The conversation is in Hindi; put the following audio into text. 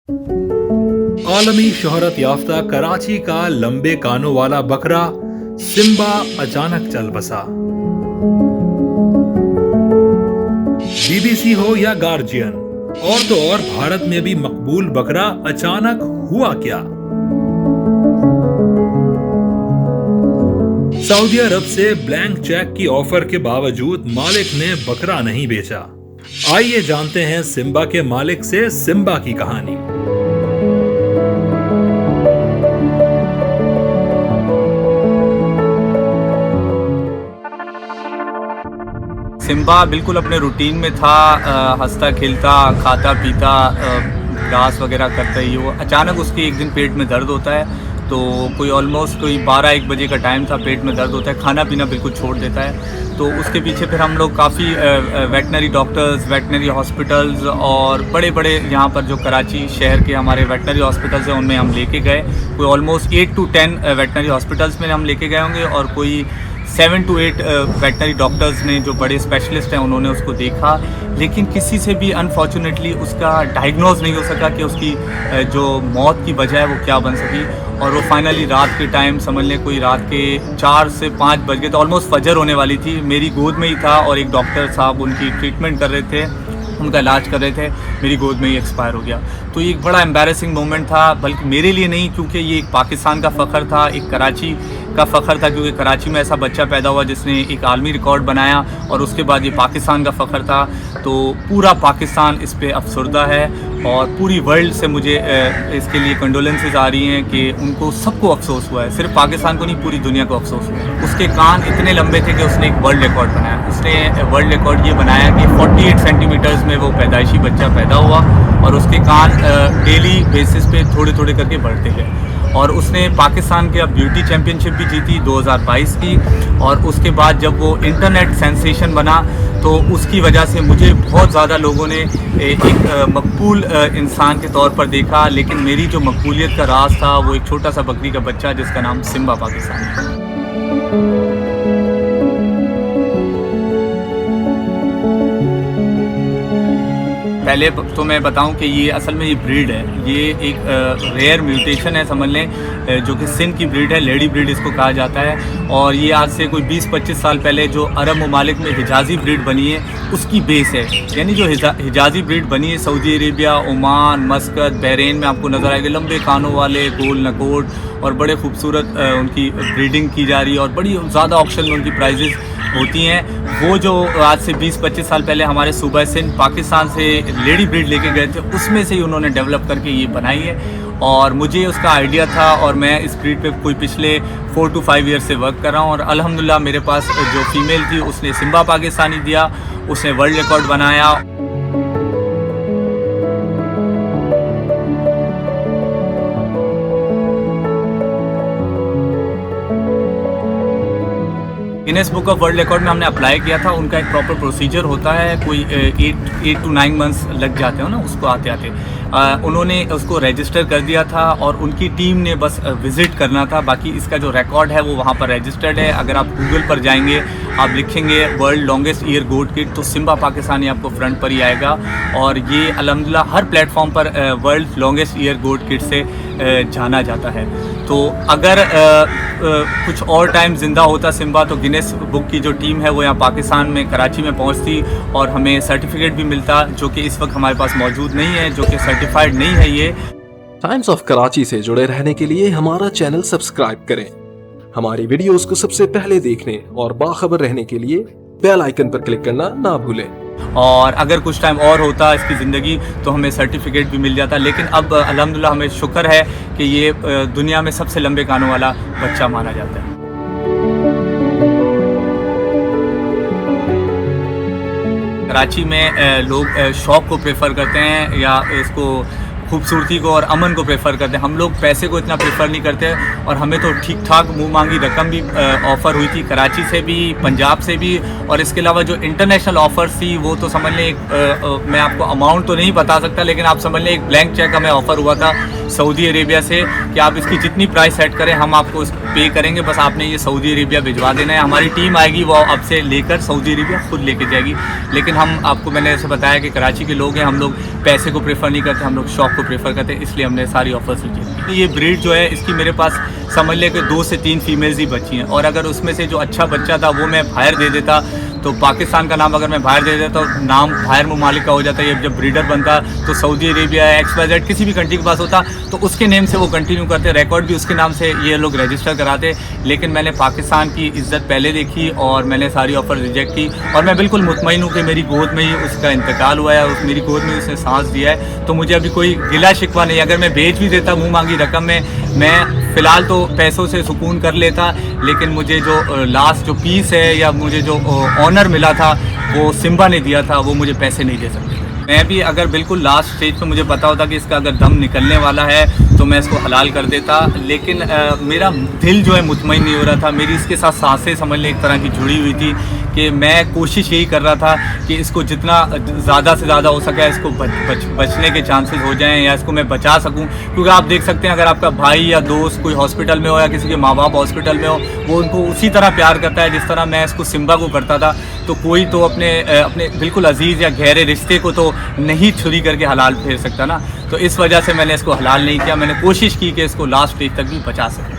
आलमी शोहरत याफ्ता कराची का लंबे कानों वाला बकरा सिम्बा अचानक चल बसा। बीबीसी हो या गार्जियन, और तो और भारत में भी मकबूल बकरा अचानक हुआ क्या? सऊदी अरब से ब्लैंक चेक की ऑफर के बावजूद मालिक ने बकरा नहीं बेचा। आइए जानते हैं सिम्बा के मालिक से सिम्बा की कहानी। सिम्बा बिल्कुल अपने रूटीन में था, हंसता खेलता खाता पीता घास वगैरह करता ही। वो अचानक उसके एक दिन पेट में दर्द होता है, तो कोई ऑलमोस्ट 12-1 बजे का टाइम था, पेट में दर्द होता है, खाना पीना बिल्कुल छोड़ देता है। तो उसके पीछे फिर हम लोग काफ़ी वेटनरी डॉक्टर्स, वेटनरी हॉस्पिटल्स और बड़े बड़े यहाँ पर जो कराची शहर के हमारे वेटनरी हॉस्पिटल्स हैं उनमें हम लेके गए। कोई ऑलमोस्ट 8 to 10 वेटनरी हॉस्पिटल्स में हम लेके गए होंगे, और कोई 7 to 8 वेटनरी डॉक्टर्स ने जो बड़े स्पेशलिस्ट हैं उन्होंने उसको देखा, लेकिन किसी से भी अनफॉर्चुनेटली उसका डायग्नोज नहीं हो सका कि उसकी जो मौत की वजह है वो क्या बन सकी। और वो फाइनली रात के टाइम, समझ लें कोई रात के 4 से 5 बज गए, तो ऑलमोस्ट फजर होने वाली थी। मेरी गोद में ही था और एक डॉक्टर साहब उनकी ट्रीटमेंट कर रहे थे, उनका इलाज कर रहे थे, मेरी गोद में ही एक्सपायर हो गया। तो ये एक बड़ा एम्बैरेसिंग मोमेंट था, बल्कि मेरे लिए नहीं, क्योंकि ये एक पाकिस्तान का फ़ख्र था, एक कराची का फ़ख्र था, क्योंकि कराची में ऐसा बच्चा पैदा हुआ जिसने एक आलमी रिकॉर्ड बनाया, और उसके बाद ये पाकिस्तान का फ़ख्र था। तो पूरा पाकिस्तान इस पे अफसरदा है, और पूरी वर्ल्ड से मुझे इसके लिए कंडोलेंसेस आ रही हैं कि उनको सबको अफसोस हुआ है, सिर्फ पाकिस्तान को नहीं पूरी दुनिया को अफसोस हुआ है। उसके कान इतने लंबे थे कि उसने एक वर्ल्ड रिकॉर्ड बनाया। उसने वर्ल्ड रिकॉर्ड ये बनाया कि 48 सेंटीमीटर्स में वो पैदाइशी बच्चा पैदा हुआ, और उसके कान डेली बेसिस पे थोड़े थोड़े करके बढ़ते गए। और उसने पाकिस्तान के ब्यूटी चैम्पियनशिप भी जीती 2022 की, और उसके बाद जब वो इंटरनेट सेंसेशन बना तो उसकी वजह से मुझे बहुत ज़्यादा लोगों ने एक मकबूल इंसान के तौर पर देखा, लेकिन मेरी जो मकबूलियत का राज था वो एक छोटा सा बकरी का बच्चा जिसका नाम सिम्बा पाकिस्तानी है। पहले तो मैं बताऊं कि ये असल में ये ब्रीड है, ये एक रेयर म्यूटेशन है, समझ लें, जो कि सिंध की ब्रीड है, लेडी ब्रीड इसको कहा जाता है। और ये आज से कोई 20-25 साल पहले जो अरब ममालिक में हिजाजी ब्रीड बनी है उसकी बेस है। यानी जो हिजाजी ब्रीड बनी है सऊदी अरेबिया, ओमान, मस्कत, बहरीन में आपको नज़र आएगा, लंबे कानों वाले, गोल नकोट, और बड़े खूबसूरत उनकी ब्रीडिंग की जा रही है, और बड़ी ज़्यादा ऑक्शन में उनकी प्राइजेस होती हैं। वो जो आज से 20-25 साल पहले हमारे सूबा सिंध पाकिस्तान से लेडी ब्रीड लेके गए थे, उसमें से ही उन्होंने डेवलप करके ये बनाई है। और मुझे उसका आइडिया था, और मैं इस ब्रीड पे कोई पिछले 4 to 5 ईयर से वर्क कर रहा हूँ, और अल्हम्दुलिल्लाह मेरे पास जो फीमेल थी उसने सिम्बा पाकिस्तानी दिया, उसने वर्ल्ड रिकॉर्ड बनाया। Guinness book of world record में हमने अप्लाई किया था। उनका एक प्रॉपर प्रोसीजर होता है, कोई 8 to 9 मंथ्स लग जाते हो ना उसको आते आते। उन्होंने उसको रजिस्टर कर दिया था, और उनकी टीम ने बस विज़िट करना था, बाकी इसका जो रिकॉर्ड है वो वहाँ पर रजिस्टर्ड है। अगर आप गूगल पर जाएंगे, आप लिखेंगे वर्ल्ड लॉन्गेस्ट ईयर गोट किड, तो सिम्बा पाकिस्तानी आपको फ्रंट पर ही आएगा। और ये अल्हम्दुलिल्लाह हर प्लेटफॉर्म पर वर्ल्ड लॉन्गेस्ट ईयर गोट किड से जाना जाता है। तो अगर कुछ और टाइम ज़िंदा होता सिम्बा, तो गिनेस बुक की जो टीम है वो यहाँ पाकिस्तान में कराची में पहुँचती, और हमें सर्टिफिकेट भी मिलता, जो कि इस वक्त हमारे पास मौजूद नहीं है, जो कि सर्टिफाइड नहीं है। ये टाइम्स ऑफ कराची से जुड़े रहने के लिए हमारा चैनल सब्सक्राइब करें। हमारी वीडियोस को सबसे पहले देखने और बाखबर रहने के लिए बेल आइकन पर क्लिक करना ना भूलें। और अगर कुछ टाइम और होता इसकी ज़िंदगी तो हमें सर्टिफिकेट भी मिल जाता, लेकिन अब अल्हम्दुलिल्लाह हमें शुक्र है कि ये दुनिया में सबसे लंबे कानों वाला बच्चा माना जाता है। कराची में लोग शौक़ को प्रेफर करते हैं, या इसको खूबसूरती को और अमन को प्रेफर करते हैं। हम लोग पैसे को इतना प्रेफर नहीं करते, और हमें तो ठीक ठाक मुँह मांगी रकम भी ऑफ़र हुई थी, कराची से भी, पंजाब से भी, और इसके अलावा जो इंटरनेशनल ऑफ़र्स थी वो तो समझ लें मैं आपको अमाउंट तो नहीं बता सकता, लेकिन आप समझ लें एक ब्लैंक चेक हमें ऑफ़र हुआ था सऊदी अरेबिया से कि आप इसकी जितनी प्राइस सेट करें हम आपको पे करेंगे, बस आपने ये सऊदी अरेबिया भिजवा देना है। हमारी टीम आएगी, वो अब से लेकर सऊदी अरेबिया खुद लेके जाएगी। लेकिन हम आपको, मैंने ऐसे बताया कि कराची के लोग हैं, हम लोग पैसे को प्रेफर नहीं करते, हम लोग शौक को प्रेफर करते हैं, इसलिए हमने सारी ऑफर्स ली। ये ब्रीड जो है इसकी मेरे पास समझ ले कि 2 से 3 फीमेल्स ही बची हैं, और अगर उसमें से जो अच्छा बच्चा था वो मैं बाहर दे देता तो पाकिस्तान का नाम अगर मैं बाहर दे देता तो नाम बाहर ममालिक का हो जाता। ये जब ब्रीडर बनता तो सऊदी अरेबिया, XYZ किसी भी कंट्री के पास होता तो उसके नेम से वो कंटिन्यू करते, रिकॉर्ड भी उसके नाम से ये लोग रजिस्टर कराते। लेकिन मैंने पाकिस्तान की इज्जत पहले देखी और मैंने सारी ऑफ़र रिजेक्ट की, और मैं बिल्कुल मुतमईन हूँ कि मेरी गोद में ही उसका इंतकाल हुआ है, उस मेरी गोद में उसने सांस दिया है, तो मुझे अभी कोई गिला शिकवा नहीं। अगर मैं बेच भी देता मुँह मांगी रकम में, मैं फ़िलहाल तो पैसों से सुकून कर लेता, लेकिन मुझे जो लास्ट जो पीस है या मुझे जो ऑनर मिला था वो सिम्बा ने दिया था, वो मुझे पैसे नहीं दे सकते। मैं भी अगर बिल्कुल लास्ट स्टेज पे मुझे पता होता कि इसका अगर दम निकलने वाला है तो मैं इसको हलाल कर देता, लेकिन मेरा दिल जो है मुतमईन नहीं हो रहा था। मेरी इसके साथ सांसें समझ लें एक तरह की जुड़ी हुई थी कि मैं कोशिश यही कर रहा था कि इसको जितना ज़्यादा से ज़्यादा हो सके इसको बचने के चांसेस हो जाएं या इसको मैं बचा सकूं। क्योंकि आप देख सकते हैं अगर आपका भाई या दोस्त कोई हॉस्पिटल में हो या किसी के माँ बाप हॉस्पिटल में हो, वो उनको उसी तरह प्यार करता है जिस तरह मैं इसको सिम्बा को करता था। तो कोई तो अपने बिल्कुल अजीज़ या गहरे रिश्ते को तो नहीं छुरी करके हलाल फेर सकता ना। तो इस वजह से मैंने इसको हलाल नहीं किया। मैंने कोशिश की कि इसको लास्ट स्टेज तक भी बचा सकूँ।